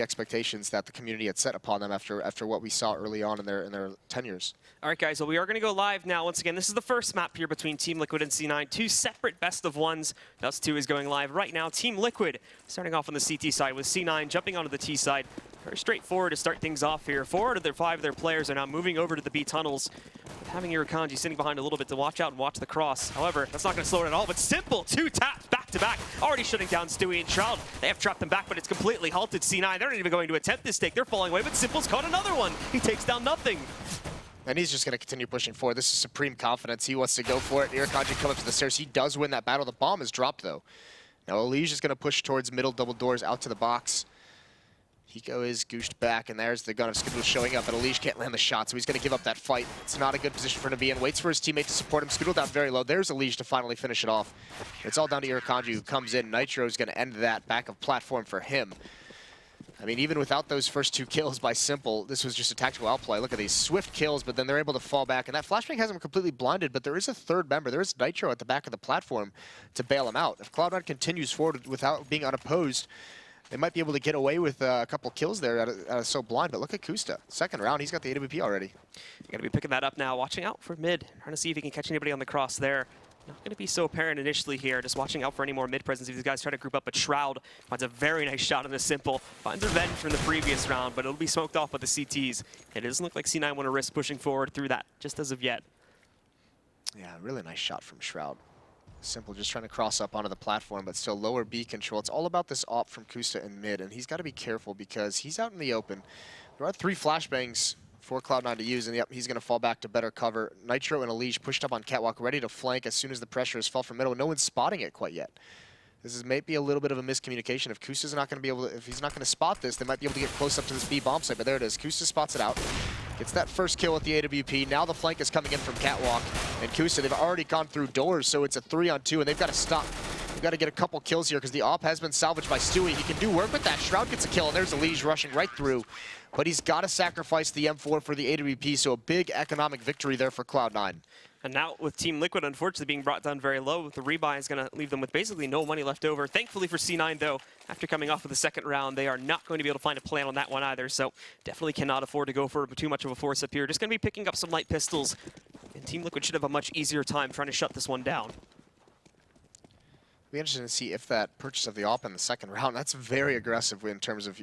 expectations that the community had set upon them after what we saw early on in their tenures. All right, guys, well, we are going to go live now. Once again, this is the first map here between Team Liquid and C9. Two separate best of ones. Dust 2 is going live right now. Team Liquid starting off on the CT side with C9 jumping onto the T side. Very straightforward to start things off here. 4 out of their 5 of their players are now moving over to the B tunnels, with having Irakanji sitting behind a little bit to watch out and watch the cross. However, that's not going to slow it at all, but Simple, 2 taps back-to-back, already shutting down Stewie and Shroud. They have trapped them back, but it's completely halted C9. They're not even going to attempt this take. They're falling away, but Simple's caught another one. He takes down nothing. And he's just going to continue pushing forward. This is supreme confidence. He wants to go for it. Irakanji comes up to the stairs. He does win that battle. The bomb is dropped, though. Now, Elige is going to push towards middle double doors out to the box. Hiko is gooshed back, and there's the gun of Skidoo showing up, but Elige can't land the shot, so he's going to give up that fight. It's not a good position for him to be in. Waits for his teammate to support him. Skidoo down very low. There's Elige to finally finish it off. It's all down to Irakanji, who comes in. Nitro is going to end that back of platform for him. I mean, even without those first 2 kills by Simple, this was just a tactical outplay. Look at these swift kills, but then they're able to fall back. And that flashbang has him completely blinded, but there is a third member. There is Nitro at the back of the platform to bail him out. If Cloud9 continues forward without being unopposed, they might be able to get away with a couple kills there out of so blind. But look at Kusta. Second round, he's got the AWP already. You're going to be picking that up now, watching out for mid. Trying to see if he can catch anybody on the cross there. Not going to be so apparent initially here, just watching out for any more mid presence if these guys try to group up, but Shroud finds a very nice shot on the Simple. Finds revenge from the previous round, but it'll be smoked off by the CTs. It doesn't look like C9 want to risk pushing forward through that, just as of yet. Yeah, really nice shot from Shroud. Simple just trying to cross up onto the platform, but still lower B control. It's all about this op from Kusta in mid, and he's got to be careful because he's out in the open. There are 3 flashbangs for Cloud9 to use, and yep, he's going to fall back to better cover. Nitro and Elige pushed up on Catwalk, ready to flank as soon as the pressure has fell from middle. No one's spotting it quite yet. This is maybe a little bit of a miscommunication. If Kusta's not going to be able to, if he's not going to spot this, they might be able to get close up to this B bomb site, but there it is. Kusta spots it out. Gets that first kill with the AWP. Now the flank is coming in from Catwalk. And Kusta, they've already gone through doors, so it's a 3-on-2, and they've got to stop. They've got to get a couple kills here because the op has been salvaged by Stewie. He can do work with that. Shroud gets a kill, and there's Elige rushing right through. But he's got to sacrifice the M4 for the AWP, so a big economic victory there for Cloud9. And now with Team Liquid unfortunately being brought down very low, the rebuy is going to leave them with basically no money left over. Thankfully for C9 though, after coming off of the second round, they are not going to be able to find a plan on that one either, so definitely cannot afford to go for too much of a force up here. Just going to be picking up some light pistols, and Team Liquid should have a much easier time trying to shut this one down. Be interesting to see if that purchase of the op in the second round, that's very aggressive in terms of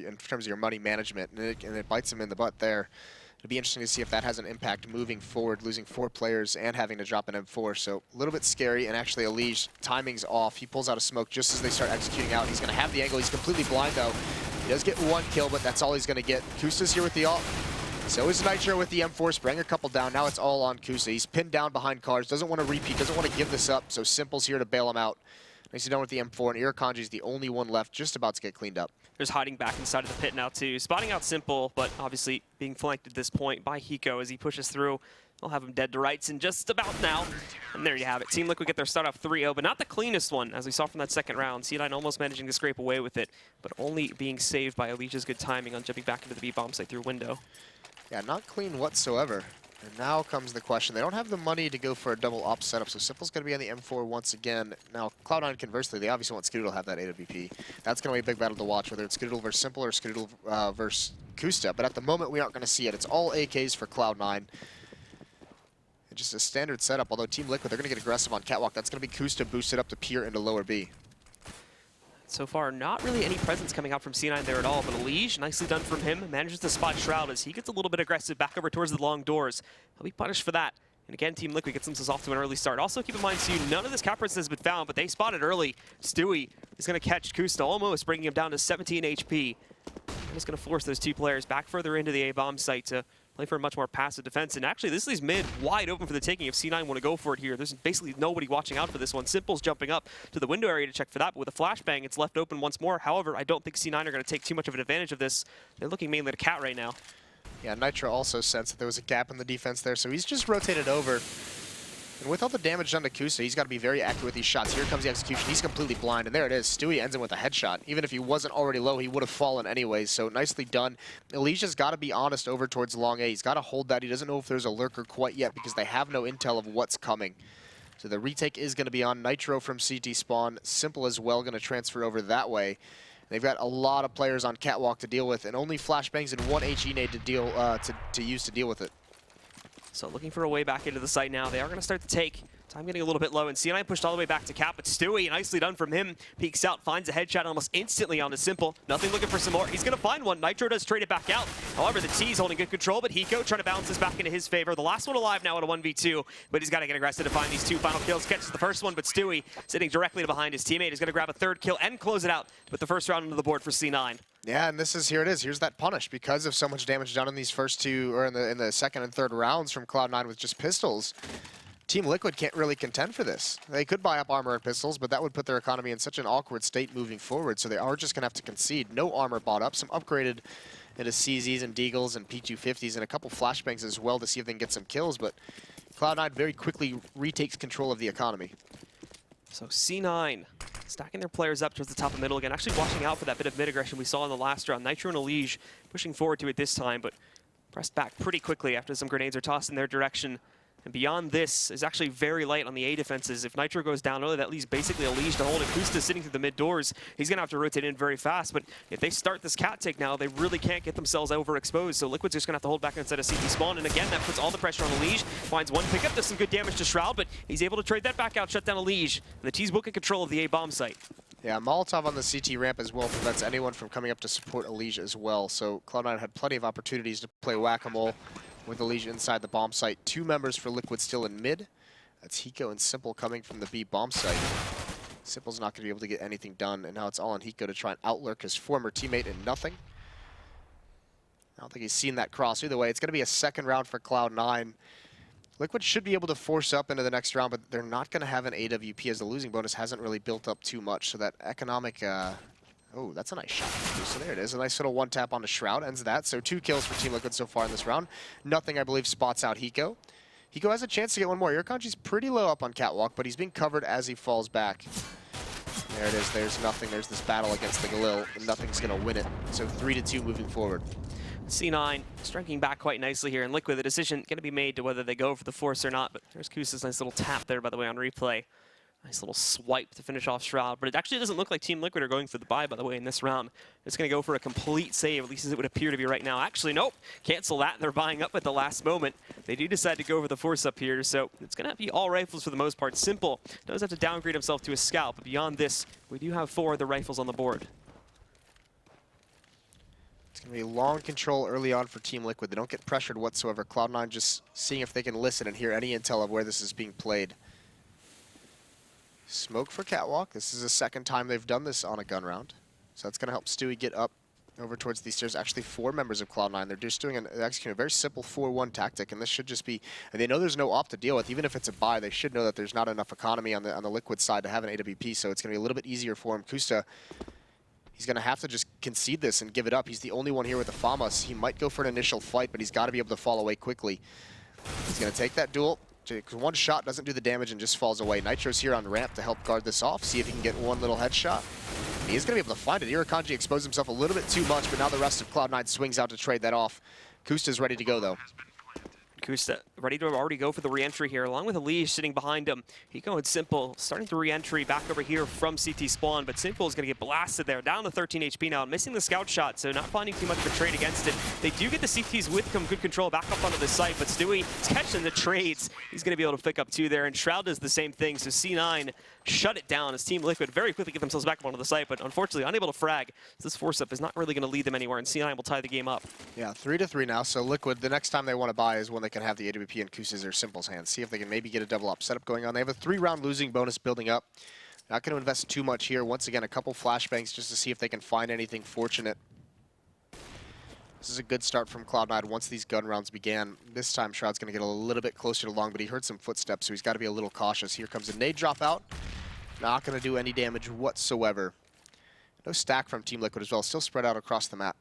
your money management, and it bites him in the butt there. It'll be interesting to see if that has an impact moving forward, losing 4 players and having to drop an M4. So a little bit scary, and actually Elige, timing's off. He pulls out a smoke just as they start executing out. He's going to have the angle. He's completely blind though. He does get 1 kill, but that's all he's going to get. Kusta's here with the op. So is Nitro with the M4, spraying a couple down. Now it's all on Kusta. He's pinned down behind cars, doesn't want to repeat, doesn't want to give this up. So Simple's here to bail him out. Nicely done with the M4, and Irakanji's the only one left, just about to get cleaned up. There's hiding back inside of the pit now too. Spotting out Simple, but obviously being flanked at this point by Hiko as he pushes through. They'll have him dead to rights in just about now. And there you have it. Team Liquid get their start off 3-0, but not the cleanest one, as we saw from that second round. C9 almost managing to scrape away with it, but only being saved by Elige's good timing on jumping back into the B-bomb site through window. Yeah, not clean whatsoever. And now comes the question. They don't have the money to go for a double op setup, so Simple's going to be on the M4 once again. Now, Cloud9, conversely, they obviously want Skidoo to have that AWP. That's going to be a big battle to watch, whether it's Skidoo versus Simple or Skidoo versus Kusta. But at the moment, we aren't going to see it. It's all AKs for Cloud9. It's just a standard setup, although Team Liquid, they're going to get aggressive on Catwalk. That's going to be Kusta boosted up to Pier into lower B. So far, not really any presence coming out from C9 there at all, but Elige, nicely done from him, manages to spot Shroud as he gets a little bit aggressive back over towards the long doors. He'll be punished for that. And again, Team Liquid gets themselves off to an early start. Also, keep in mind, too, none of this cap presence has been found, but they spotted early. Stewie is going to catch Kusta, almost bringing him down to 17 HP. And it's going to force those 2 players back further into the A-bomb site to play for a much more passive defense. And actually, this leaves mid wide open for the taking if C9 want to go for it here. There's basically nobody watching out for this one. Simple's jumping up to the window area to check for that, but with a flashbang, it's left open once more. However, I don't think C9 are going to take too much of an advantage of this. They're looking mainly to Cat right now. Yeah, Nitro also sensed that there was a gap in the defense there, so he's just rotated over. And with all the damage done to Kusta, he's got to be very accurate with these shots. Here comes the execution. He's completely blind, and there it is. Stewie ends him with a headshot. Even if he wasn't already low, he would have fallen anyways, so nicely done. Elige's got to be honest over towards long A. He's got to hold that. He doesn't know if there's a lurker quite yet because they have no intel of what's coming. So the retake is going to be on Nitro from CT spawn. Simple as well, going to transfer over that way. They've got a lot of players on Catwalk to deal with, and only flashbangs and one HE nade to deal to use to deal with it. So looking for a way back into the site now. They are going to start to take. Time getting a little bit low, and C9 pushed all the way back to Cap, but Stewie, nicely done from him, peeks out, finds a headshot almost instantly onto Simple. Nothing looking for some more. He's going to find one. Nitro does trade it back out. However, the T's holding good control, but Hiko trying to bounce this back into his favor. The last one alive now at a 1v2, but he's got to get aggressive to find these two final kills. Catches the first one, but Stewie, sitting directly behind his teammate, is going to grab a third kill and close it out with the first round onto the board for C9. Yeah, and here it is. Here's that punish. Because of so much damage done in these first two, or in the second and third rounds from Cloud9 with just pistols, Team Liquid can't really contend for this. They could buy up armor and pistols, but that would put their economy in such an awkward state moving forward, so they are just going to have to concede. No armor bought up, some upgraded into CZs and Deagles and P250s and a couple flashbangs as well to see if they can get some kills, but Cloud9 very quickly retakes control of the economy. So C9 stacking their players up towards the top of middle again, actually watching out for that bit of mid-aggression we saw in the last round. Nitro and Elige pushing forward to it this time, but pressed back pretty quickly after some grenades are tossed in their direction. And beyond this is actually very light on the A defenses. If Nitro goes down early, that leaves basically Elige to hold it. Kusta sitting through the mid doors. He's going to have to rotate in very fast, but if they start this cat take now, they really can't get themselves overexposed, so Liquid's just going to have to hold back inside of CT spawn, and again, that puts all the pressure on Elige. Finds one pickup, does some good damage to Shroud, but he's able to trade that back out, shut down Elige. The T's book in control of the A bomb site. Yeah, Molotov on the CT ramp as well prevents anyone from coming up to support Elige as well, so Cloud9 had plenty of opportunities to play whack-a-mole with Elige inside the bomb site. Two members for Liquid still in mid. That's Hiko and Simple coming from the B bomb site. Simple's not going to be able to get anything done, and now it's all on Hiko to try and outlurk his former teammate in nothing. I don't think he's seen that cross. Either way, it's going to be a second round for Cloud9. Liquid should be able to force up into the next round, but they're not going to have an AWP as the losing bonus hasn't really built up too much, so that economic... Oh, that's a nice shot. So there it is. A nice little one-tap onto Shroud. Ends that. So 2 kills for Team Liquid so far in this round. Nothing, I believe, spots out Hiko. Hiko has a chance to get one more. Irkonji's pretty low up on Catwalk, but he's being covered as he falls back. There it is. There's nothing. There's this battle against the Galil, and nothing's going to win it. So 3-2 moving forward. C9 striking back quite nicely here, and Liquid, the decision going to be made to whether they go for the force or not, but there's Kusa's nice little tap there, by the way, on replay. Nice little swipe to finish off Shroud, but it actually doesn't look like Team Liquid are going for the buy, by the way, in this round. It's going to go for a complete save, at least as it would appear to be right now. Actually, nope, cancel that. They're buying up at the last moment. They do decide to go for the force up here, so it's going to be all rifles for the most part. Simple does have to downgrade himself to a scout, but beyond this, we do have 4 of the rifles on the board. It's going to be long control early on for Team Liquid. They don't get pressured whatsoever. Cloud9 just seeing if they can listen and hear any intel of where this is being played. Smoke for Catwalk. This is the second time they've done this on a gun round. So that's going to help Stewie get up over towards these stairs. Actually, 4 members of Cloud9. They're just doing executing a very simple 4-1 tactic, and this should just be... And they know there's no op to deal with. Even if it's a buy, they should know that there's not enough economy on the Liquid side to have an AWP, so it's going to be a little bit easier for him. Kusta, he's going to have to just concede this and give it up. He's the only one here with the FAMAS. He might go for an initial fight, but he's got to be able to fall away quickly. He's going to take that duel. Because one shot doesn't do the damage and just falls away. Nitro's here on ramp to help guard this off, see if he can get one little headshot. He is going to be able to find it. Irkonji exposed himself a little bit too much, but now the rest of Cloud9 swings out to trade that off. Kusta's ready to go, though. Kusta ready to already go for the re-entry here, along with Elige sitting behind him. Hiko and Simple starting to re-entry back over here from CT spawn, but Simple is going to get blasted there, down to 13 HP now, missing the scout shot, so not finding too much of a trade against it. They do get the CTs with good control back up onto the site, but Stewie is catching the trades. He's going to be able to pick up 2 there, and Shroud does the same thing, so C9 shut it down as Team Liquid very quickly get themselves back up onto the site, but unfortunately unable to frag. This force-up is not really going to lead them anywhere, and C9 will tie the game up. Yeah, 3-3 now, so Liquid, the next time they want to buy is when they can have the AWP in Kusa's or Simple's hands. See if they can maybe get a double up setup going on. They have a 3-round losing bonus building up. Not going to invest too much here. Once again, a couple flashbangs just to see if they can find anything fortunate. This is a good start from Cloud9 once these gun rounds began. This time, Shroud's going to get a little bit closer to long, but he heard some footsteps, so he's got to be a little cautious. Here comes a nade drop out. Not going to do any damage whatsoever. No stack from Team Liquid as well. Still spread out across the map.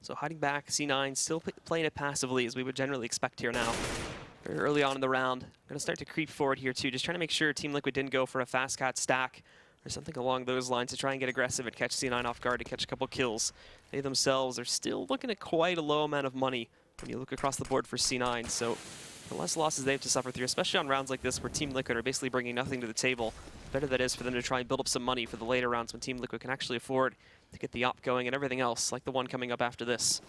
So hiding back, C9 still playing it passively as we would generally expect here now. Very early on in the round. Going to start to creep forward here too, just trying to make sure Team Liquid didn't go for a fast cat stack or something along those lines to try and get aggressive and catch C9 off guard to catch a couple kills. They themselves are still looking at quite a low amount of money when you look across the board for C9, so the less losses they have to suffer through, especially on rounds like this where Team Liquid are basically bringing nothing to the table. better that is for them to try and build up some money for the later rounds when Team Liquid can actually afford to get the op going and everything else, like the one coming up after this.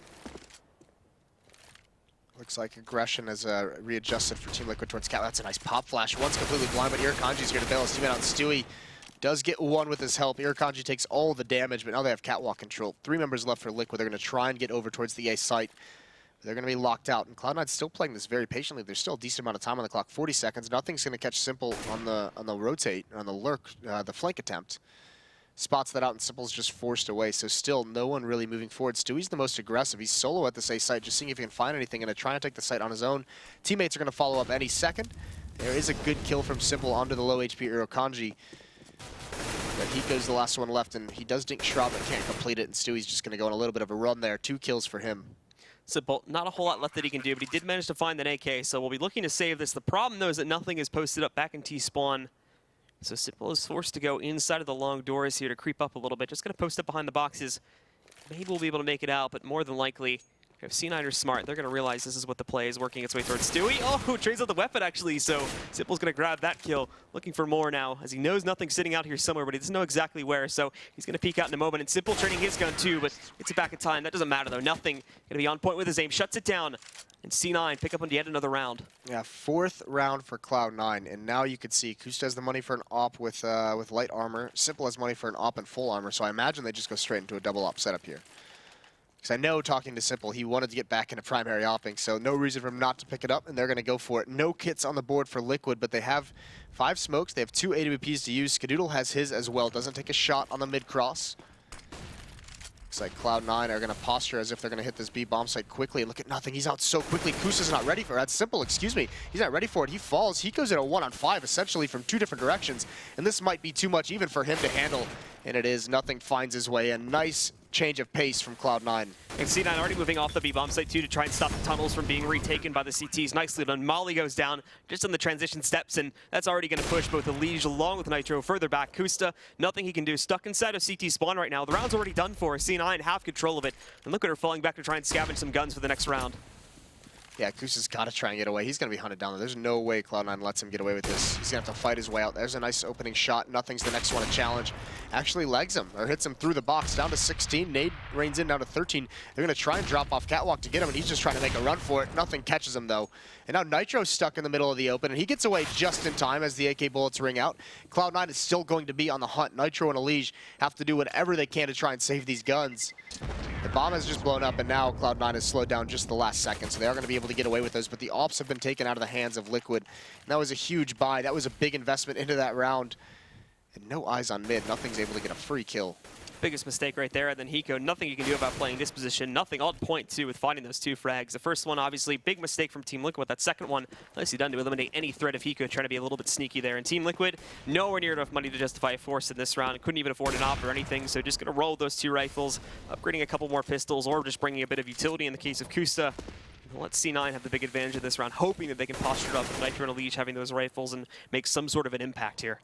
Looks like aggression has readjusted for Team Liquid towards Cat. That's a nice pop flash. One's completely blind, but Irakanji's here to bail his teammate out. Stewie does get one with his help. Irakanji takes all the damage, but now they have catwalk control. 3 members left for Liquid. They're going to try and get over towards the A site. They're going to be locked out, and Cloud9's still playing this very patiently. There's still a decent amount of time on the clock, 40 seconds. Nothing's going to catch Simple on the rotate, on the lurk, the flank attempt. Spots that out, and Simple's just forced away, so still no one really moving forward. Stewie's the most aggressive. He's solo at this A site, just seeing if he can find anything, and trying to take the site on his own. Teammates are going to follow up any second. There is a good kill from Simple onto the low HP Irakanji. But he goes the last one left, and he does dink Shroud, but can't complete it, and Stewie's just going to go on a little bit of a run there. 2 kills for him. Simple, not a whole lot left that he can do, but he did manage to find an AK, so we'll be looking to save this. The problem, though, is that nothing is posted up back in T-spawn. So Simple is forced to go inside of the long doors here to creep up a little bit. Just going to post up behind the boxes. Maybe we'll be able to make it out, but more than likely, if C9 are smart, they're going to realize this is what the play is, working its way towards Stewie. Oh, trades out the weapon, actually, so Simple's going to grab that kill. Looking for more now, as he knows nothing's sitting out here somewhere, but he doesn't know exactly where, so he's going to peek out in a moment. And Simple trading his gun, too, but it's a back of time. That doesn't matter, though. Nothing. Going to be on point with his aim. Shuts it down. And C9 pick up on yet another round. Yeah, 4th round for Cloud9, and now you can see Kusta has the money for an op with light armor. Simple has money for an op and full armor, so I imagine they just go straight into a double op setup here. Because I know, talking to Simple, he wanted to get back into primary opping, so no reason for him not to pick it up, and they're going to go for it. No kits on the board for Liquid, but they have 5 smokes. They have 2 AWPs to use. Skadoodle has his as well. Doesn't take a shot on the mid-cross. Looks like Cloud9 are going to posture as if they're going to hit this B bomb site quickly. And look at nothing. He's out so quickly. Kusa's not ready for it. That's Simple, excuse me. He's not ready for it. He falls. He goes in a 1-on-5, essentially from 2 different directions. And this might be too much even for him to handle. And it is. Nothing finds his way. A nice change of pace from Cloud9. And C9 already moving off the B-bomb site, too, to try and stop the tunnels from being retaken by the CTs. Nicely done. Molly goes down just on the transition steps, and that's already going to push both Elige along with Nitro further back. Kusta, nothing he can do. Stuck inside of CT spawn right now. The round's already done for. C9 have control of it. And look at her falling back to try and scavenge some guns for the next round. Yeah, Kusa's got to try and get away. He's going to be hunted down there. There's no way Cloud9 lets him get away with this. He's going to have to fight his way out. There's a nice opening shot. Nothing's the next one to challenge. Actually legs him, or hits him through the box, down to 16. Nade reigns in down to 13. They're going to try and drop off Catwalk to get him, and he's just trying to make a run for it. Nothing catches him, though. And now Nitro's stuck in the middle of the open, and he gets away just in time as the AK bullets ring out. Cloud9 is still going to be on the hunt. Nitro and Elige have to do whatever they can to try and save these guns. The bomb has just blown up, and now Cloud9 has slowed down just the last second, so they are going to be able to get away with those. But the ops have been taken out of the hands of Liquid, and that was a huge buy. That was a big investment into that round. And no eyes on mid. Nothing's able to get a free kill. Biggest mistake right there. And then Hiko, nothing you can do about playing this position. Nothing on point, too, with finding those 2 frags. The first one, obviously, big mistake from Team Liquid. That second one, nicely done to eliminate any threat of Hiko trying to be a little bit sneaky there. And Team Liquid, nowhere near enough money to justify a force in this round. Couldn't even afford an op or anything, so just going to roll those 2 rifles, upgrading a couple more pistols, or just bringing a bit of utility in the case of Kusta. Let C9 have the big advantage of this round, hoping that they can posture it up with Nitro and Elige having those rifles and make some sort of an impact here.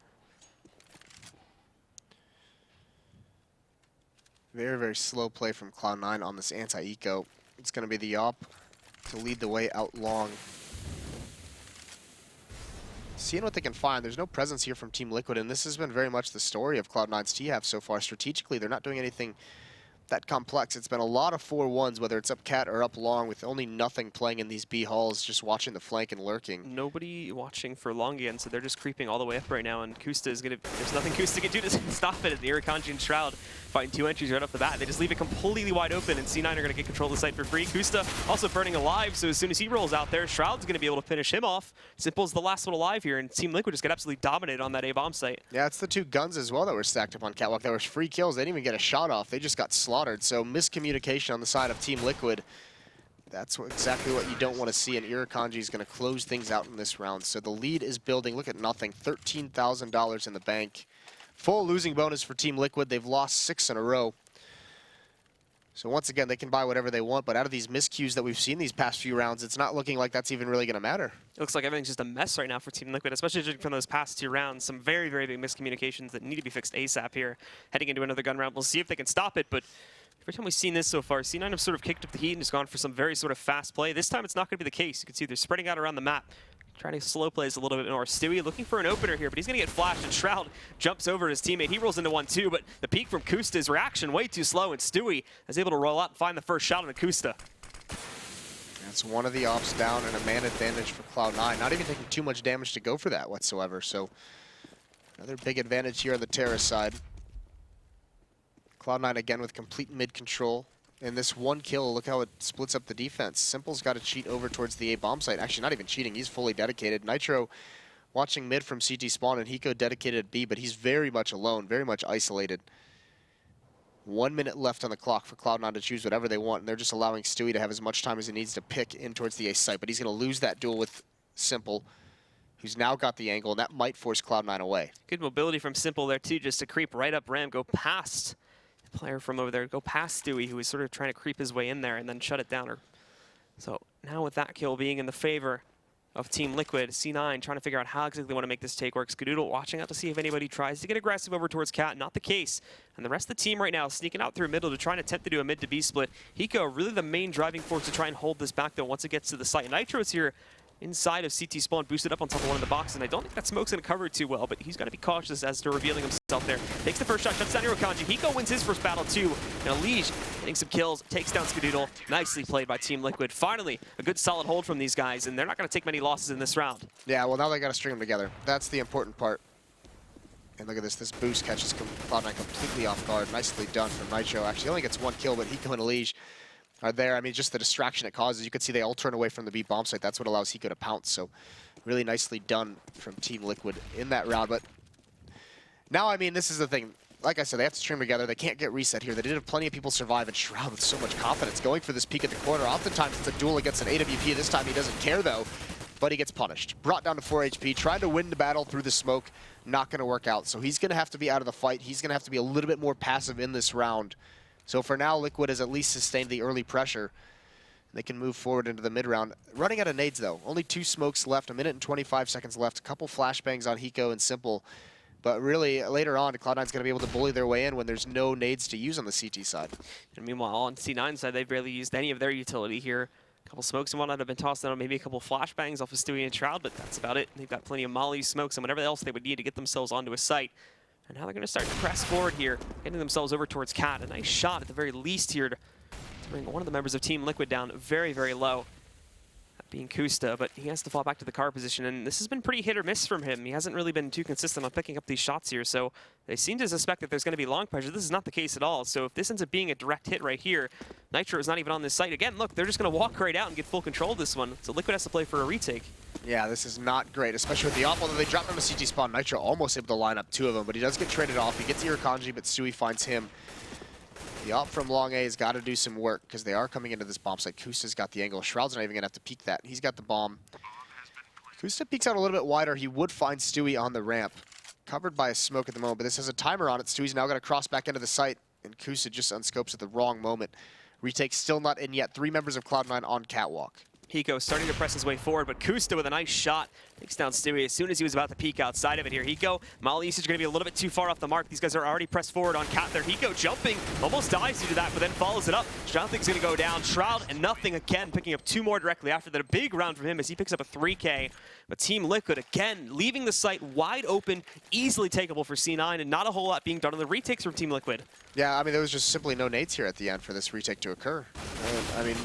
Very, very slow play from Cloud9 on this anti-eco. It's going to be the op to lead the way out long. Seeing what they can find. There's no presence here from Team Liquid, and this has been very much the story of Cloud9's TF so far. Strategically, they're not doing anything that complex. It's been a lot of 4-1s, whether it's up cat or up long, with only nothing playing in these B halls, just watching the flank and lurking. Nobody watching for long again, so they're just creeping all the way up right now, and Kusta is going to... There's nothing Kusta can do to stop it. The Irakanji and Shroud fighting 2 entries right off the bat. They just leave it completely wide open, and C9 are going to get control of the site for free. Kusta also burning alive, so as soon as he rolls out there, Shroud's going to be able to finish him off. Simple's the last one alive here, and Team Liquid just got absolutely dominated on that A-bomb site. Yeah, it's the 2 guns as well that were stacked up on Catwalk. There was free kills. They didn't even get a shot off. They just got slaughtered, so miscommunication on the side of Team Liquid. That's exactly what you don't want to see, and Irakanji is going to close things out in this round. So the lead is building. Look at nothing. $13,000 in the bank. Full losing bonus for Team Liquid. They've lost 6 in a row. So once again, they can buy whatever they want, but out of these miscues that we've seen these past few rounds, it's not looking like that's even really going to matter. It looks like everything's just a mess right now for Team Liquid, especially judging from those past 2 rounds. Some very, very big miscommunications that need to be fixed ASAP here. Heading into another gun round. We'll see if they can stop it, but every time we've seen this so far, C9 have sort of kicked up the heat and just gone for some very sort of fast play. This time it's not going to be the case. You can see they're spreading out around the map. trying to slow plays a little bit more. Stewie looking for an opener here, but he's going to get flashed, and Shroud jumps over his teammate. He rolls into 1-2, but the peek from Kusta's reaction way too slow, and Stewie is able to roll out and find the first shot on Kusta. That's one of the ops down and a man advantage for Cloud9. Not even taking too much damage to go for that whatsoever. So another big advantage here on the Terrace side. Cloud9 again with complete mid control. And this one kill, look how it splits up the defense. Simple's got to cheat over towards the A bomb site. Actually, not even cheating. He's fully dedicated. Nitro watching mid from CT spawn, and Hiko dedicated at B, but he's very much alone, very much isolated. 1 minute left on the clock for Cloud9 to choose whatever they want, and they're just allowing Stewie to have as much time as he needs to pick in towards the A site. But he's going to lose that duel with Simple, who's now got the angle, and that might force Cloud9 away. Good mobility from Simple there, too, just to creep right up ramp, go past player from over there, go past Stewie, who was sort of trying to creep his way in there and then shut it down. So now with that kill being in the favor of Team Liquid, C9 trying to figure out how exactly they want to make this take work. Skadoodle watching out to see if anybody tries to get aggressive over towards Cat. Not the case. And the rest of the team right now sneaking out through middle to try and attempt to do a mid to B split. Hiko really the main driving force to try and hold this back though once it gets to the site. Nitro is here inside of CT spawn, boosted up on top of one of the boxes, and I don't think that smoke's going to cover it too well, but he's got to be cautious as to revealing himself there. Takes the first shot, shuts down Hirokanji. Hiko wins his first battle too, and Elige getting some kills, takes down Skadoodle. Nicely played by Team Liquid. Finally, a good solid hold from these guys, and they're not going to take many losses in this round. Yeah, well now they got to string them together. That's the important part. And look at this boost catches Cloud9 completely off guard. Nicely done from Nitro. Actually, he only gets one kill, but Hiko and Elige are there. I mean, just the distraction it causes. You can see they all turn away from the B bomb site. That's what allows Hiko to pounce. So really nicely done from Team Liquid in that round. But now, I mean, this is the thing. Like I said, they have to string together. They can't get reset here. They did have plenty of people survive, and Shroud with so much confidence going for this peek at the corner. Oftentimes, it's a duel against an AWP. This time, he doesn't care, though, but he gets punished. Brought down to 4 HP, trying to win the battle through the smoke. Not going to work out. So he's going to have to be out of the fight. He's going to have to be a little bit more passive in this round. So for now, Liquid has at least sustained the early pressure. They can move forward into the mid-round. Running out of nades, though. Only 2 smokes left, 1 minute and 25 seconds left. A couple flashbangs on Hiko and Simple. But really, later on, Cloud9's going to be able to bully their way in when there's no nades to use on the CT side. And meanwhile, on C9 side, they've barely used any of their utility here. A couple smokes and whatnot have been tossed down, maybe a couple flashbangs off of Stewie and Shroud, but that's about it. They've got plenty of molly smokes and whatever else they would need to get themselves onto a site. And now they're going to start to press forward here, getting themselves over towards Cat. A nice shot at the very least here to bring one of the members of Team Liquid down very, very low. That being Kusta, but he has to fall back to the car position, and this has been pretty hit or miss from him. He hasn't really been too consistent on picking up these shots here, so they seem to suspect that there's going to be long pressure. This is not the case at all, so if this ends up being a direct hit right here, Nitro is not even on this site. Again, look, they're just going to walk right out and get full control of this one, so Liquid has to play for a retake. Yeah, this is not great, especially with the op. Although they dropped him to CT spawn, Nitro almost able to line up 2 of them, but he does get traded off. He gets Hirokanji, but Stewie finds him. The op from Long A has got to do some work because they are coming into this bomb site. Kusta's got the angle. Shroud's not even going to have to peek that. He's got the bomb. Kusta peeks out a little bit wider. He would find Stewie on the ramp. Covered by a smoke at the moment, but this has a timer on it. Stewie's now got to cross back into the site, and Kusta just unscopes at the wrong moment. Retake still not in yet. 3 members of Cloud9 on catwalk. Hiko starting to press his way forward, but Kusta with a nice shot takes down Stewie as soon as he was about to peek outside of it here. Hiko, molly usage going to be a little bit too far off the mark. These guys are already pressed forward on Cat there. Hiko jumping, almost dies due to that, but then follows it up. Shroud thinks going to go down. Shroud and nothing again, picking up 2 more directly after that. A big round from him as he picks up a 3K. But Team Liquid, again, leaving the site wide open, easily takeable for C9, and not a whole lot being done on the retakes from Team Liquid. Yeah, I mean, there was just simply no nades here at the end for this retake to occur. I mean,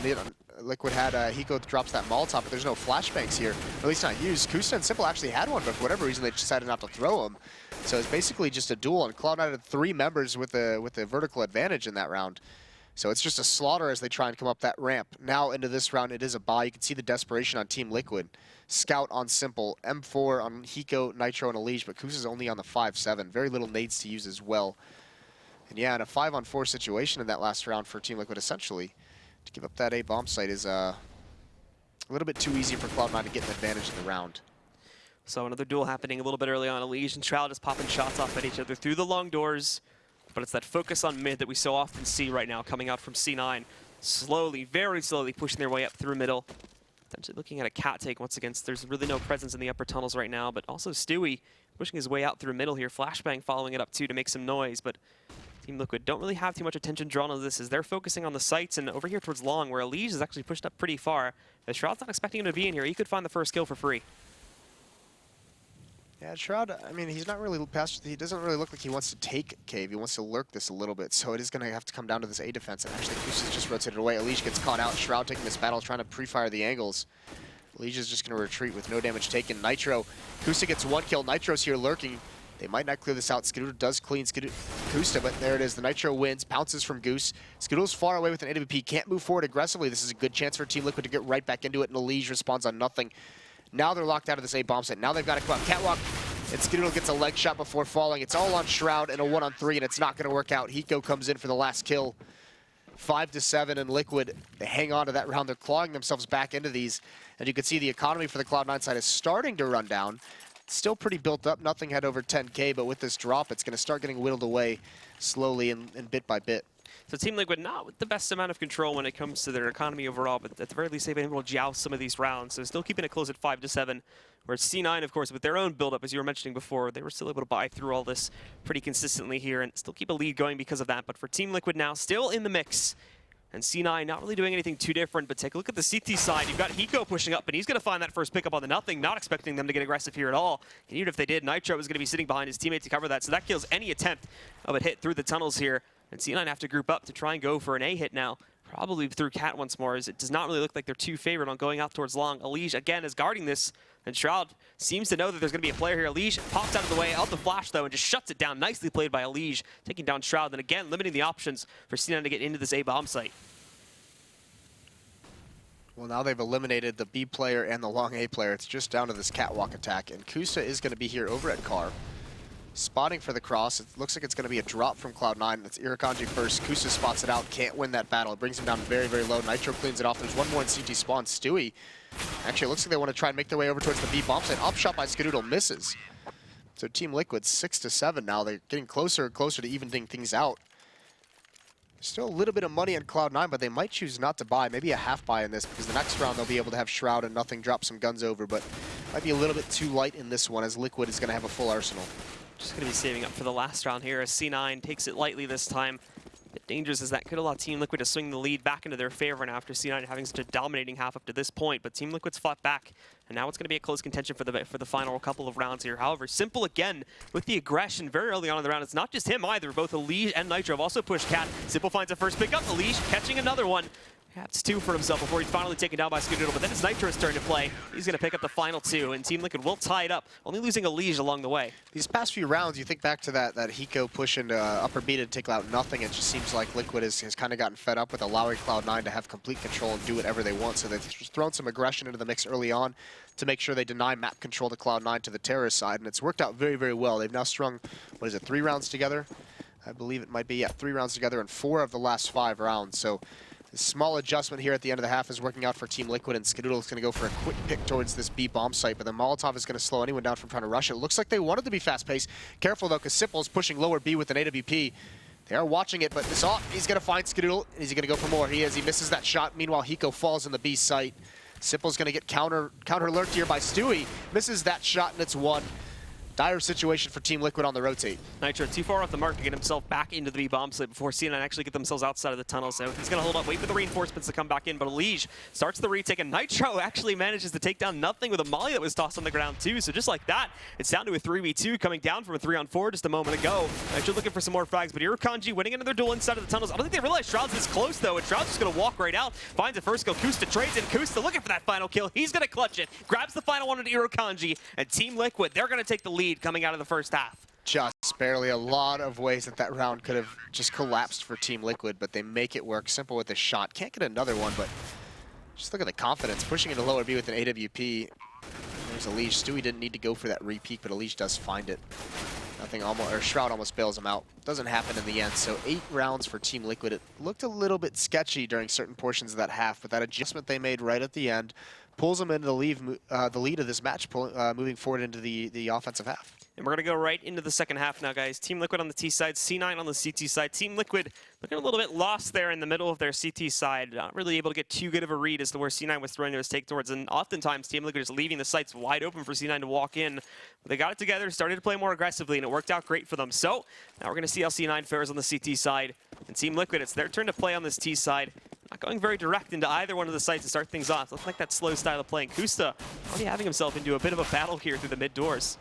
Liquid had Hiko drops that Molotov, but there's no flashbangs here, or at least not used. Kusta and Simple actually had one, but for whatever reason they decided not to throw them. So it's basically just a duel, and Cloud9 had 3 members with the vertical advantage in that round. So it's just a slaughter as they try and come up that ramp. Now into this round, it is a bye. You can see the desperation on Team Liquid. Scout on Simple, M4 on Hiko, Nitro, and Elige, but Kusa's only on the 5-7. Very little nades to use as well. And yeah, in a 5-on-4 situation in that last round for Team Liquid, essentially, to give up that A bomb site is a little bit too easy for Cloud9 to get an advantage in the round. So another duel happening a little bit early on. Elige and Shroud just popping shots off at each other through the long doors. But it's that focus on mid that we so often see right now coming out from C9. Slowly, very slowly pushing their way up through middle. Potentially looking at a cat take once again. There's really no presence in the upper tunnels right now, but also Stewie pushing his way out through middle here. Flashbang following it up too to make some noise, but Team Liquid don't really have too much attention drawn on this as they're focusing on the sites and over here towards long, where Elige is actually pushed up pretty far. As Shroud's not expecting him to be in here, he could find the first kill for free. Yeah, Shroud, I mean, he's not really past, he doesn't really look like he wants to take Cave. He wants to lurk this a little bit, so it is going to have to come down to this A defense. And actually, Kusa's just rotated away. Elish gets caught out. Shroud taking this battle, trying to pre-fire the angles. Elish is just going to retreat with no damage taken. Nitro, Kusa gets one kill. Nitro's here lurking. They might not clear this out. Skidoodle does clean Kusta, but there it is. The Nitro wins, pounces from Goose. Skidoodle's far away with an AWP, can't move forward aggressively. This is a good chance for Team Liquid to get right back into it, and Elish responds on nothing. Now they're locked out of this A bomb site. Now they've got to come out. Catwalk, and Skidoodle gets a leg shot before falling. It's all on Shroud and a 1-on-3, and it's not going to work out. Hiko comes in for the last kill. 5-7, and Liquid, they hang on to that round. They're clawing themselves back into these, and you can see the economy for the Cloud9 side is starting to run down. It's still pretty built up. Nothing had over 10K, but with this drop, it's going to start getting whittled away slowly and bit by bit. So Team Liquid not with the best amount of control when it comes to their economy overall, but at the very least they've been able to joust some of these rounds. So still keeping it close at 5-7. Whereas C9, of course, with their own build-up, as you were mentioning before, they were still able to buy through all this pretty consistently here and still keep a lead going because of that. But for Team Liquid now, still in the mix. And C9 not really doing anything too different, but take a look at the CT side. You've got Hiko pushing up, and he's going to find that first pickup on the nothing, not expecting them to get aggressive here at all. And even if they did, Nitro was going to be sitting behind his teammate to cover that, so that kills any attempt of a hit through the tunnels here. And C9 have to group up to try and go for an A hit now, probably through Cat once more, as it does not really look like they're too favored on going out towards long. Elish, again, is guarding this, and Shroud seems to know that there's going to be a player here. Elish pops out of the way, out the flash, though, and just shuts it down. Nicely played by Elish, taking down Shroud, and again, limiting the options for C9 to get into this A bomb site. Well, now they've eliminated the B player and the long A player. It's just down to this catwalk attack, and Kusa is going to be here over at Car. Spotting for the cross. It looks like it's going to be a drop from Cloud9. That's Irakanji first. Kusa spots it out, can't win that battle. It brings him down very, very low. Nitro cleans it off. There's one more in CT spawn. Stewie. Actually, it looks like they want to try and make their way over towards the B bomb site. Up shot by Skidoodle misses. So Team Liquid 6-7 now. They're getting closer and closer to evening things out. Still a little bit of money on Cloud9, but they might choose not to buy. Maybe a half buy in this, because the next round they'll be able to have Shroud and nothing drop some guns over, but might be a little bit too light in this one, as Liquid is going to have a full arsenal. Just going to be saving up for the last round here as C9 takes it lightly this time. A bit dangerous as that could allow Team Liquid to swing the lead back into their favor and after C9 having such a dominating half up to this point. But Team Liquid's fought back, and now it's going to be a close contention for the final couple of rounds here. However, Simple again with the aggression very early on in the round. It's not just him either. Both Elish and Nitro have also pushed Cat. Simple finds a first pickup. Elish catching another one. That's two for himself before he's finally taken down by Skidoodle, but then it's Nitro's turn to play. He's going to pick up the final two, and Team Liquid will tie it up, only losing Elish along the way. These past few rounds, you think back to that Hiko push into upper B to take out nothing. It just seems like Liquid has kind of gotten fed up with allowing Cloud9 to have complete control and do whatever they want. So they've thrown some aggression into the mix early on to make sure they deny map control to Cloud9 to the terrorist side, and it's worked out very, very well. They've now strung, 3 rounds together? I believe it might be, yeah, 3 rounds together in 4 of the last 5 rounds. So a small adjustment here at the end of the half is working out for Team Liquid, and Skidoodle is going to go for a quick pick towards this B bomb site, but the Molotov is going to slow anyone down from trying to rush it. Looks like they wanted to be fast-paced. Careful, though, because Simple is pushing lower B with an AWP. They are watching it, but this off, he's going to find Skidoodle, and he's going to go for more. He is. He misses that shot. Meanwhile, Hiko falls in the B site. Simple's going to get counter lurked here by Stewie. Misses that shot, and it's 1. Dire situation for Team Liquid on the rotate. Nitro too far off the mark to get himself back into the B bomb site before C9 actually get themselves outside of the tunnel. So he's going to hold up, wait for the reinforcements to come back in. But Elish starts the retake, and Nitro actually manages to take down nothing with a molly that was tossed on the ground too. So just like that, it's down to a 3v2 coming down from a 3-on-4 just a moment ago. Nitro looking for some more frags, but Irakanji winning another duel inside of the tunnels. I don't think they realize Shroud's this close though, and Shroud's just going to walk right out. Finds a first kill. Kusta trades in. Kusta looking for that final kill. He's going to clutch it. Grabs the final one on Irakanji, and Team Liquid, they're going to take the lead coming out of the first half. Just barely. A lot of ways that round could have just collapsed for Team Liquid, but they make it work. Simple with the shot. Can't get another one, but just look at the confidence. Pushing into lower B with an AWP. There's Elish. Stewie didn't need to go for that repeat, but Elish does find it. Nothing almost, or Shroud almost bails him out. Doesn't happen in the end. So 8 rounds for Team Liquid. It looked a little bit sketchy during certain portions of that half, but that adjustment they made right at the end pulls them into the lead of this match, moving forward into the offensive half. And we're going to go right into the second half now, guys. Team Liquid on the T side, C9 on the CT side. Team Liquid looking a little bit lost there in the middle of their CT side. Not really able to get too good of a read as to where C9 was throwing those take towards. And oftentimes, Team Liquid is leaving the sites wide open for C9 to walk in. But they got it together, started to play more aggressively, and it worked out great for them. So now we're going to see how C9 fares on the CT side. And Team Liquid, it's their turn to play on this T side. Not going very direct into either one of the sites to start things off. Looks like that slow style of playing. Kusta already having himself into a bit of a battle here through the mid doors.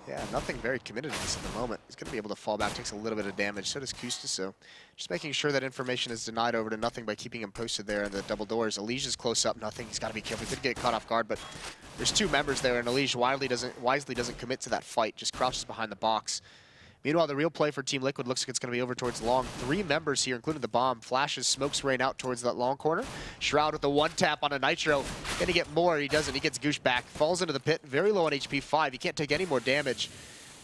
Yeah, nothing very committed to this at the moment. He's going to be able to fall back, takes a little bit of damage. So does Kusta, so just making sure that information is denied over to nothing by keeping him posted there in the double doors. Elijah's close up, nothing. He's got to be careful. He could get caught off guard, but there's two members there, and Elijah wisely doesn't commit to that fight, just crouches behind the box. Meanwhile, the real play for Team Liquid looks like it's going to be over towards long. Three members here, including the bomb. Flashes, smokes rain out towards that long corner. Shroud with the one tap on a Nitro. Going to get more. He doesn't. He gets Goosh back. Falls into the pit. Very low on HP 5. He can't take any more damage.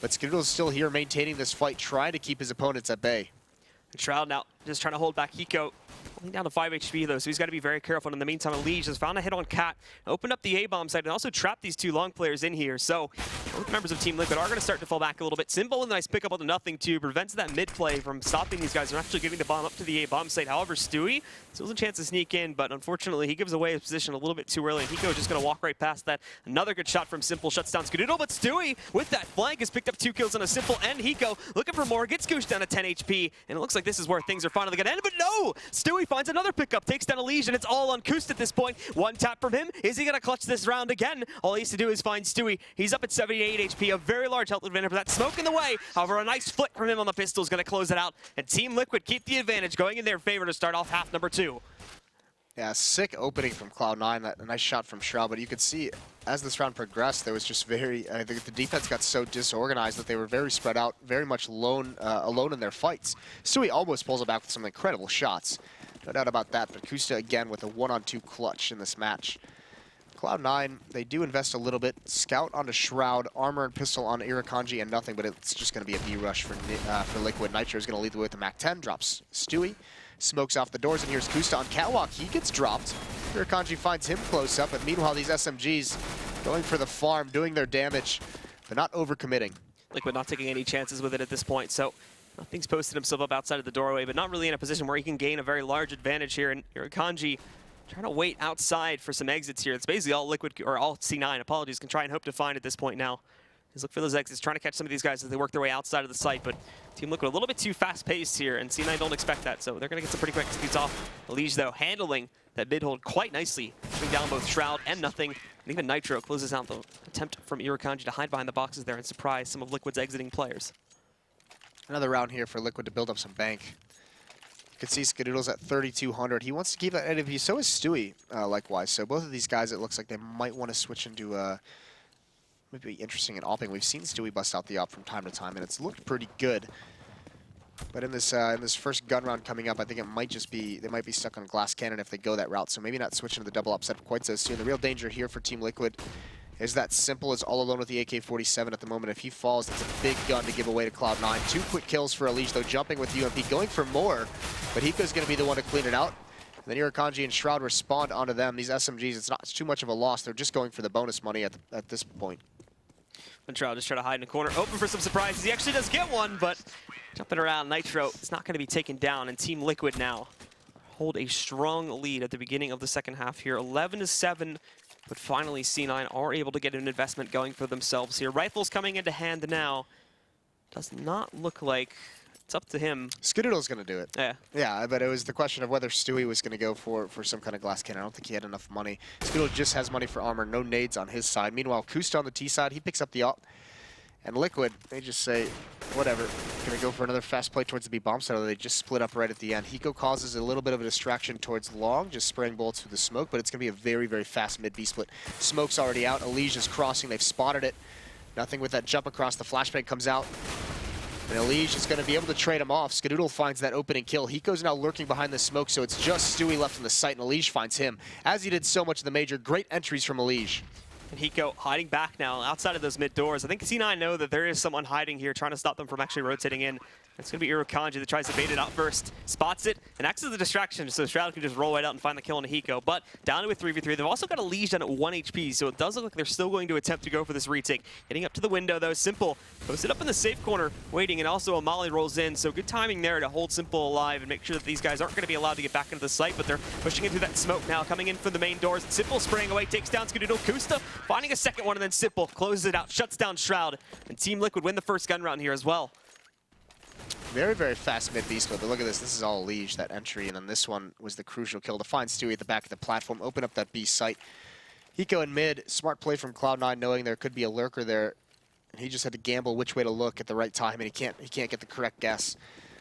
But Skidoodle's still here maintaining this fight, trying to keep his opponents at bay. And Shroud now just trying to hold back Hiko. Only down to 5 HP though, so he's got to be very careful. And in the meantime, Elige has found a hit on Cat, opened up the A-bomb site, and also trapped these two long players in here. So both members of Team Liquid are going to start to fall back a little bit. Simple and nice pick up on the nothing too, prevents that mid play from stopping these guys from actually getting the bomb up to the A-bomb site. However, Stewie still has a chance to sneak in, but unfortunately he gives away his position a little bit too early, and Hiko just going to walk right past that. Another good shot from Simple, shuts down Skidoodle, but Stewie with that flank has picked up 2 kills on a Simple and Hiko, looking for more, gets Goosh down to 10 HP, and it looks like this is where things are finally going to end, but no! Stewie finds another pickup, takes down Elige, and it's all on Kust at this point. One tap from him. Is he going to clutch this round again? All he has to do is find Stewie. He's up at 78 HP, a very large health advantage for that smoke in the way. However, a nice flick from him on the pistol is going to close it out, and Team Liquid keep the advantage, going in their favor to start off half number 2. Yeah, sick opening from Cloud9. That a nice shot from Shroud, but you could see as this round progressed, there was just I think the defense got so disorganized that they were very spread out, very much alone in their fights. Stewie almost pulls it back with some incredible shots. No doubt about that, but Kusta again with a 1-on-2 clutch in this match. Cloud9, they do invest a little bit. Scout onto Shroud, armor and pistol on Irakanji and nothing, but it's just going to be a B-rush for Liquid. Nitro is going to lead the way with the MAC-10, drops Stewie, smokes off the doors, and here's Kusta on Catwalk. He gets dropped. Irakanji finds him close up, but meanwhile these SMGs going for the farm, doing their damage, but not overcommitting. Liquid not taking any chances with it at this point, so nothing's posted himself up outside of the doorway, but not really in a position where he can gain a very large advantage here. And Irakanji trying to wait outside for some exits here. It's basically all Liquid, or all C9, apologies, can try and hope to find at this point now. He's looking for those exits, trying to catch some of these guys as they work their way outside of the site, but Team Liquid a little bit too fast-paced here, and C9 don't expect that, so they're going to get some pretty quick executes off. Elige, though, handling that mid hold quite nicely, putting down both Shroud and nothing, and even Nitro closes out the attempt from Irakanji to hide behind the boxes there and surprise some of Liquid's exiting players. Another round here for Liquid to build up some bank. You can see Skidoodle's at 3,200. He wants to keep that NAV. So is Stewie, likewise. So both of these guys, it looks like they might want to switch into maybe interesting in opping. We've seen Stewie bust out the op from time to time, and it's looked pretty good. But in this first gun round coming up, I think it might just be, they might be stuck on glass cannon if they go that route. So maybe not switching to the double op setup quite so soon. The real danger here for Team Liquid is that Simple is all alone with the AK-47 at the moment. If he falls, it's a big gun to give away to Cloud9. 2 quick kills for Elige, though, jumping with UMP, going for more. But Hiko's going to be the one to clean it out. And then Irakanji and Shroud respond onto them. These SMGs, it's too much of a loss. They're just going for the bonus money at this point. And Shroud just trying to hide in the corner, open for some surprises. He actually does get one, but jumping around, Nitro, it's not going to be taken down. And Team Liquid now hold a strong lead at the beginning of the second half here, 11-7. But finally, C9 are able to get an investment going for themselves here. Rifles coming into hand now. Does not look like it's up to him. Skidoodle's going to do it. Yeah. Yeah, but it was the question of whether Stewie was going to go for some kind of glass cannon. I don't think he had enough money. Skidoodle just has money for armor, no nades on his side. Meanwhile, Kusta on the T side, he picks up the op. And Liquid, they just say, whatever, going to go for another fast play towards the B-bomb side, they just split up right at the end. Hiko causes a little bit of a distraction towards long, just spraying bullets through the smoke, but it's going to be a very, very fast mid-B split. Smoke's already out, Elige is crossing, they've spotted it. Nothing with that jump across, the flashbang comes out. And Elige is going to be able to trade him off. Skidoodle finds that opening kill. Hiko's now lurking behind the smoke, so it's just Stewie left in the site, and Elige finds him. As he did so much in the major, great entries from Elige. And Hiko hiding back now outside of those mid doors. I think C9 know that there is someone hiding here trying to stop them from actually rotating in. It's going to be Irakanji that tries to bait it out first, spots it, and acts as a distraction so Shroud can just roll right out and find the kill on Hiko. But down to a 3v3. They've also got Elige down at 1 HP, so it does look like they're still going to attempt to go for this retake. Getting up to the window, though, Simple posted up in the safe corner, waiting, and also a molly rolls in. So good timing there to hold Simple alive and make sure that these guys aren't going to be allowed to get back into the site, but they're pushing into that smoke now, coming in for the main doors. Simple spraying away, takes down Skidoodle. Kusta finding a second one, and then Simple closes it out, shuts down Shroud, and Team Liquid win the first gun round here as well. Very, very fast mid-B split, but look at this. This is all Elige, that entry, and then this one was the crucial kill to find Stewie at the back of the platform, open up that B site. Hiko in mid, smart play from Cloud9, knowing there could be a lurker there. And he just had to gamble which way to look at the right time, and he can't get the correct guess.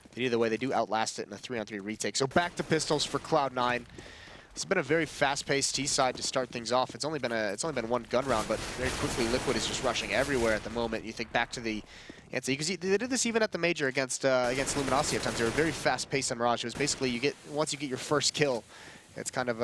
But either way, they do outlast it in a 3-on-3 retake. So back to pistols for Cloud9. It's been a very fast-paced T-side to start things off. It's only been one gun round, but very quickly Liquid is just rushing everywhere at the moment. You think back to the Antsy, because they did this even at the major against Luminosity at times. They were very fast-paced on Mirage. It was basically once you get your first kill, it's kind of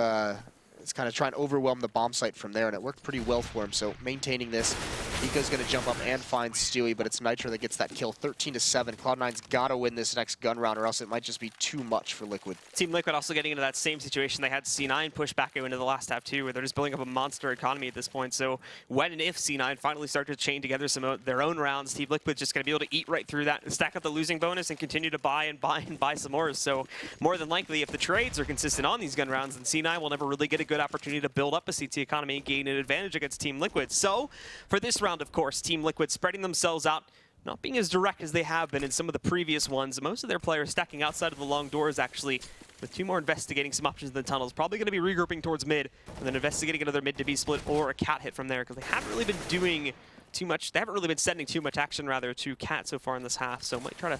trying to overwhelm the bomb site from there, and it worked pretty well for him. So maintaining this, Nico's going to jump up and find Stewie, but it's Nitro that gets that kill. 13-7. Cloud9's got to win this next gun round, or else it might just be too much for Liquid. Team Liquid also getting into that same situation. They had C9 push back into the last half too, where they're just building up a monster economy at this point. So when and if C9 finally start to chain together some of their own rounds, Team Liquid's just going to be able to eat right through that and stack up the losing bonus and continue to buy and buy and buy some more. So more than likely, if the trades are consistent on these gun rounds, then C9 will never really get a good opportunity to build up a CT economy and gain an advantage against Team Liquid. So for this round, of course, Team Liquid spreading themselves out, not being as direct as they have been in some of the previous ones. Most of their players stacking outside of the long doors, actually, with 2 more investigating some options in the tunnels. Probably going to be regrouping towards mid, and then investigating another mid to B split or a cat hit from there, because they haven't really been doing too much. They haven't really been sending too much action, rather, to cat so far in this half. So might try to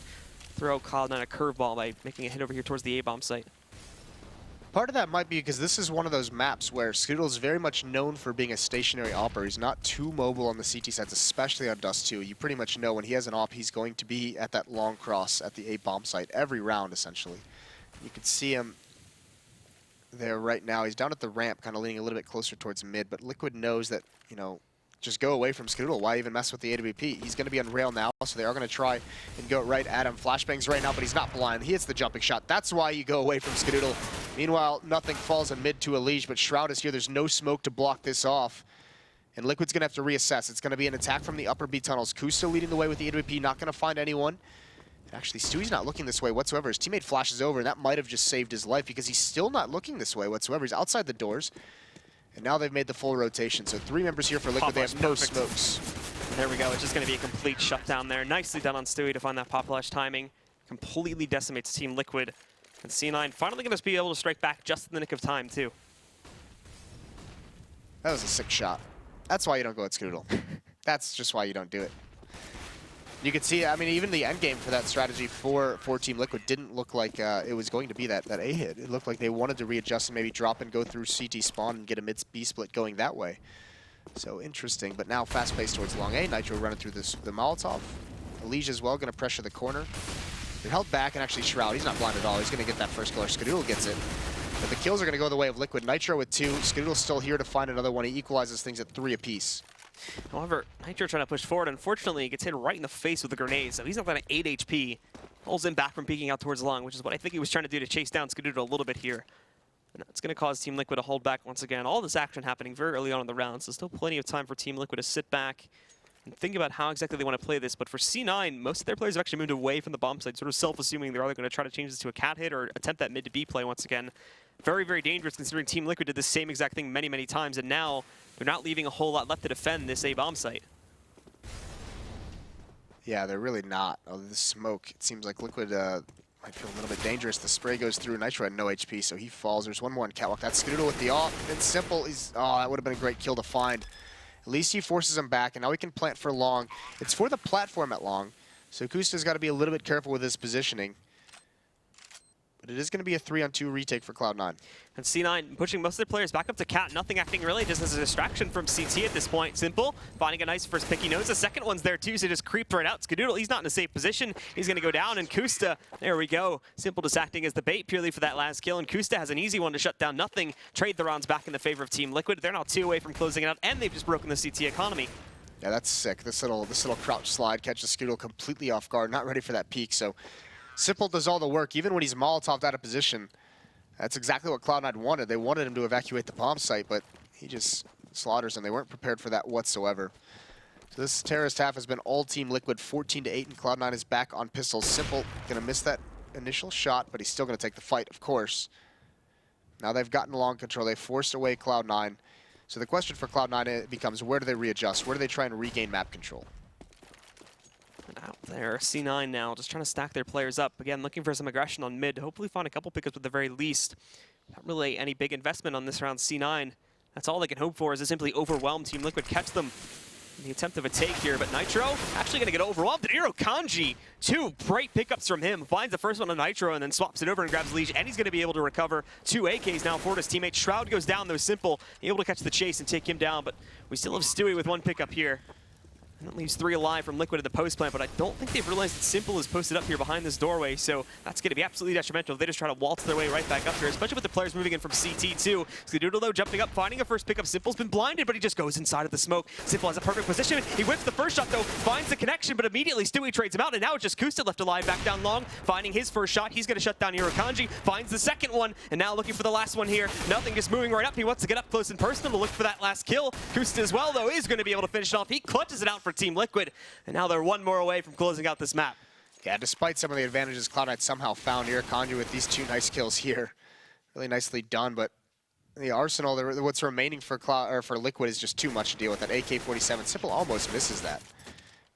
throw Cloud9 a curveball by making a hit over here towards the A-bomb site. Part of that might be because this is one of those maps where Scoodle is very much known for being a stationary opper. He's not too mobile on the CT sides, especially on Dust 2. You pretty much know when he has an op, he's going to be at that long cross at the A-bomb site every round, essentially. You can see him there right now. He's down at the ramp, kind of leaning a little bit closer towards mid, but Liquid knows that, you know, just go away from Scoodle. Why even mess with the AWP? He's going to be on rail now, so they are going to try and go right at him. Flashbangs right now, but he's not blind. He hits the jumping shot. That's why you go away from Scoodle. Meanwhile, nothing falls in mid to Elige, but Shroud is here. There's no smoke to block this off. And Liquid's going to have to reassess. It's going to be an attack from the upper B tunnels. Kusta leading the way with the AWP, not going to find anyone. Actually, Stewie's not looking this way whatsoever. His teammate flashes over, and that might have just saved his life because he's still not looking this way whatsoever. He's outside the doors. And now they've made the full rotation. So 3 members here for Liquid. They have no smokes. There we go. It's just going to be a complete shutdown there. Nicely done on Stewie to find that pop flash timing. Completely decimates Team Liquid. And C9 finally going to be able to strike back just in the nick of time, too. That was a sick shot. That's why you don't go at Scoodle. That's just why you don't do it. You can see, I mean, even the end game for that strategy for Team Liquid didn't look like it was going to be that A hit. It looked like they wanted to readjust and maybe drop and go through CT spawn and get a mid B split going that way. So interesting, but now fast pace towards long A. Nitro running through the Molotov. Elige as well, going to pressure the corner. They're held back, and actually Shroud, he's not blind at all. He's going to get that first kill. Skadoodle gets it. But the kills are going to go the way of Liquid. Nitro with 2. Skadoodle's still here to find another one. He equalizes things at 3 apiece. However, Nitro trying to push forward. Unfortunately, he gets hit right in the face with the grenade, so he's not at 8 HP. Holds him back from peeking out towards long, which is what I think he was trying to do to chase down Skadoodle a little bit here. And it's going to cause Team Liquid to hold back once again. All this action happening very early on in the round, so still plenty of time for Team Liquid to sit back and think about how exactly they want to play this. But for C9, most of their players have actually moved away from the bomb site, sort of self-assuming they're either going to try to change this to a cat hit or attempt that mid to B play once again. Very, very dangerous considering Team Liquid did the same exact thing many, many times, and now they're not leaving a whole lot left to defend this A bomb site. Yeah, they're really not. Oh, the smoke. It seems like Liquid might feel a little bit dangerous. The spray goes through. Nitro had no HP, so he falls. There's one more on Catwalk. That's Skadoodle with the off. And Simple is... Oh, that would have been a great kill to find. At least he forces him back, and now he can plant for long. It's for the platform at long, so Kusta's got to be a little bit careful with his positioning. But it is going to be a 3-on-2 retake for Cloud9. And C9 pushing most of their players back up to cat. Nothing acting really just as a distraction from CT at this point. Simple, finding a nice first pick. He knows the second one's there too, so just creeped right out. Skadoodle, he's not in a safe position. He's going to go down, and Kusta, there we go. Simple just acting as the bait purely for that last kill, and Kusta has an easy one to shut down Nothing. Trade the rounds back in the favor of Team Liquid. They're now 2 away from closing it out, and they've just broken the CT economy. Yeah, that's sick. This little crouch slide catches Skadoodle completely off guard, not ready for that peek, so... Simple does all the work, even when he's Molotov'd out of position. That's exactly what Cloud9 wanted. They wanted him to evacuate the bomb site, but he just slaughters them. They weren't prepared for that whatsoever. So this terrorist half has been all Team Liquid, 14-8, and Cloud9 is back on pistols. Simple gonna miss that initial shot, but he's still gonna take the fight, of course. Now they've gotten long control. They forced away Cloud9. So the question for Cloud9 becomes, where do they readjust? Where do they try and regain map control? And out there, C9 now, just trying to stack their players up. Again, looking for some aggression on mid. Hopefully find a couple pickups at the very least. Not really any big investment on this round, C9. That's all they can hope for, is to simply overwhelm Team Liquid, catch them The attempt of a take here, but Nitro actually going to get overwhelmed. And Kanji, 2 great pickups from him. Finds the first one on Nitro and then swaps it over and grabs Liege, and he's going to be able to recover 2 AKs now for his teammate. Shroud goes down, though, Simple, able to catch the chase and take him down, but we still have Stewie with 1 pickup here. And that leaves 3 alive from Liquid at the post plant, but I don't think they've realized that Simple is posted up here behind this doorway, so that's going to be absolutely detrimental if they just try to waltz their way right back up here, especially with the players moving in from CT too. Skadoodle, though, jumping up, finding a first pickup. Simple's been blinded, but he just goes inside of the smoke. Simple has a perfect position. He whips the first shot, though, finds the connection, but immediately Stewie trades him out, and now it's just Kusta left alive back down long, finding his first shot. He's going to shut down Kanji, finds the second one, and now looking for the last one here. Nothing, just moving right up. He wants to get up close and personal to look for that last kill. Kusta as well, though, is going to be able to finish it off. He clutches it out for Team Liquid. And now they're 1 more away from closing out this map. Yeah, despite some of the advantages Cloud9 somehow found here, Kanji with these 2 nice kills here. Really nicely done, but the arsenal, what's remaining for Liquid is just too much to deal with. That AK-47, Simple almost misses that.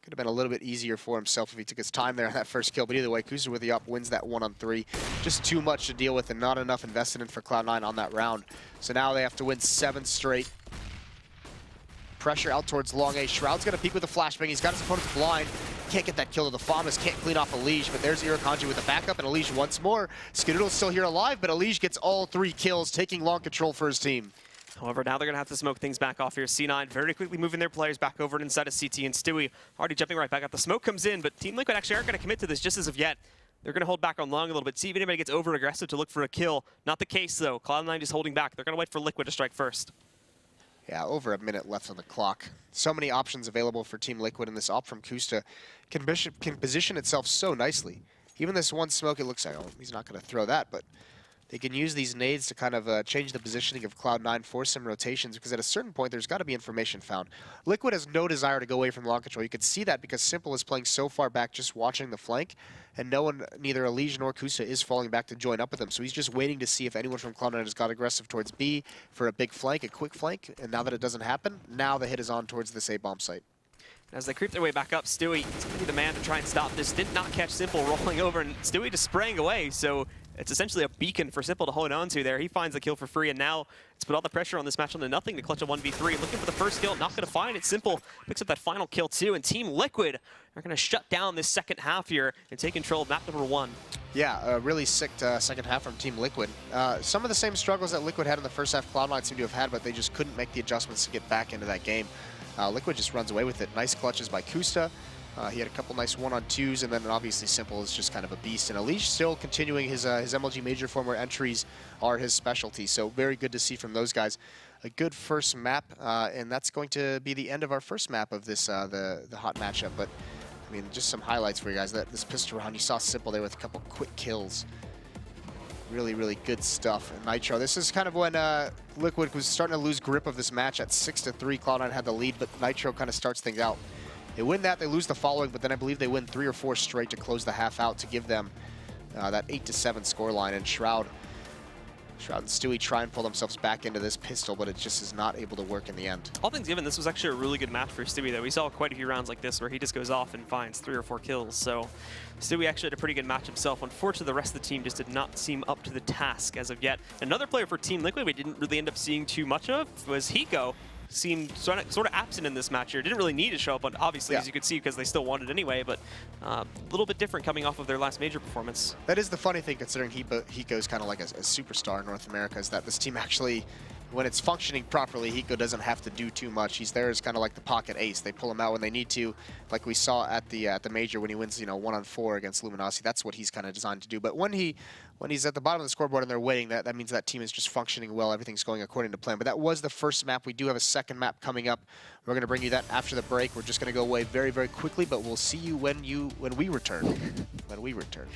Could have been a little bit easier for himself if he took his time there on that first kill, but either way, Kusa with the up wins that 1-on-3. Just too much to deal with and not enough invested in for Cloud9 on that round. So now they have to win 7 straight. Pressure out towards long A. Shroud's going to peek with a flashbang. He's got his opponent's blind. Can't get that kill to the Famas. Can't clean off Elige, but there's Kanji with a backup, and Elige once more. Skadoodle's still here alive, but Elige gets all 3 kills, taking long control for his team. However, now they're going to have to smoke things back off here. C9 very quickly moving their players back over inside of CT, and Stewie already jumping right back up. The smoke comes in, but Team Liquid actually aren't going to commit to this just as of yet. They're going to hold back on long a little bit, see if anybody gets over-aggressive to look for a kill. Not the case, though. Cloud9 is holding back. They're going to wait for Liquid to strike first. Yeah, over a minute left on the clock. So many options available for Team Liquid, and this op from Kusta can position itself so nicely. Even this one smoke, it looks like, oh, he's not going to throw that, but they can use these nades to kind of change the positioning of Cloud9, force some rotations, because at a certain point, there's got to be information found. Liquid has no desire to go away from long control. You can see that because Simple is playing so far back, just watching the flank, and no one, neither Elige nor Kusta, is falling back to join up with him. So he's just waiting to see if anyone from Cloud9 has got aggressive towards B for a big flank, a quick flank, and now that it doesn't happen, now the hit is on towards this A-bomb site. As they creep their way back up, Stewie is going to be the man to try and stop this. Did not catch Simple rolling over, and Stewie just spraying away, so it's essentially a beacon for Simple to hold on to there. He finds the kill for free, and now it's put all the pressure on this match onto nothing to clutch a 1v3. Looking for the first kill, not going to find it. Simple picks up that final kill too, and Team Liquid are going to shut down this second half here and take control of map number 1. Yeah, a really sick second half from Team Liquid. Some of the same struggles that Liquid had in the first half, Cloud9 seem to have had, but they just couldn't make the adjustments to get back into that game. Liquid just runs away with it. Nice clutches by Kusta. He had a couple nice 1-on-2s, and then obviously Simple is just kind of a beast. And Elige still continuing his MLG major form where entries are his specialty. So very good to see from those guys. A good first map, and that's going to be the end of our first map of this the hot matchup. But I mean, just some highlights for you guys. This pistol round, you saw Simple there with a couple quick kills. Really, really good stuff. And Nitro, this is kind of when Liquid was starting to lose grip of this match. At 6-3, Cloud9 had the lead, but Nitro kind of starts things out. They win that, they lose the following, but then I believe they win 3 or 4 straight to close the half out to give them that 8-7 scoreline. And Shroud and Stewie try and pull themselves back into this pistol, but it just is not able to work in the end. All things given, this was actually a really good match for Stewie, though. We saw quite a few rounds like this where he just goes off and finds 3 or 4 kills. So Stewie actually had a pretty good match himself. Unfortunately, the rest of the team just did not seem up to the task as of yet. Another player for Team Liquid we didn't really end up seeing too much of was Hiko. Seemed sort of absent in this match here. Didn't really need to show up, but obviously, as you could see, because they still wanted anyway, but a little bit different coming off of their last major performance. That is the funny thing, considering Hiko's kind of like a superstar in North America, is that this team actually, when it's functioning properly, Hiko doesn't have to do too much. He's there as kind of like the pocket ace. They pull him out when they need to, like we saw at the major when he wins, 1-on-4 against Luminosity. That's what he's kind of designed to do. But when he's at the bottom of the scoreboard and they're waiting, that means that team is just functioning well. Everything's going according to plan. But that was the first map. We do have a second map coming up. We're going to bring you that after the break. We're just going to go away very, very quickly, but we'll see you when we return. When we return.